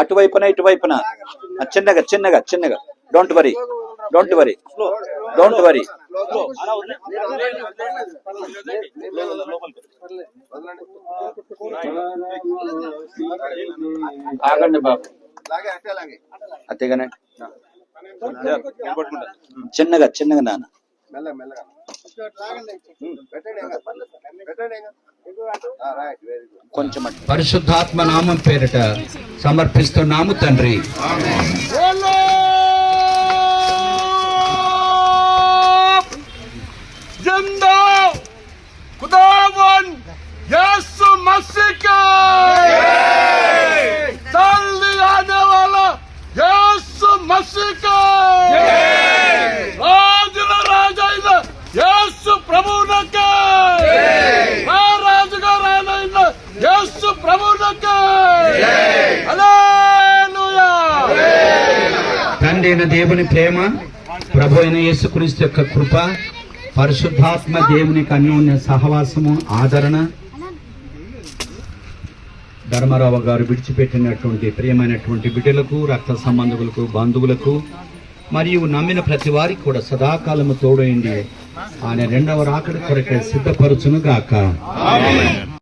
అటువైపున ఇటువైపున చిన్నగా చిన్నగా చిన్నగా. Don't worry, don't worry, don't worry. ఆగండి బాబు, అంతేగానే చిన్నగా చిన్నగా నాన్న. కొంచెం పరిశుద్ధాత్మ నామం పేరిట సమర్పిస్తున్నాము తండ్రి. जिंदा खुदावन यीशु मसीह का जल्दी आने वाला यीशु मसीह का राजा यीशु प्रभु का राजुगा राजा यीशु प्रभु का హల్లెలూయా. తండ్రి అయిన దేవుని ప్రేమ, ప్రభు అయిన యేసుక్రీస్తు యొక్క కృప, పరిశుద్ధాత్మ దేవునికి అన్యోన్య సహవాసము, ఆదరణ, ధర్మారావు గారు విడిచిపెట్టినటువంటి ప్రియమైనటువంటి బిడ్డలకు, రక్త సంబంధులకు, బంధువులకు మరియు నమ్మిన ప్రతి వారికి కూడా సదాకాలము తోడైంది ఆయన రెండవ రాకడ కొరకై సిద్ధపరచును గాక.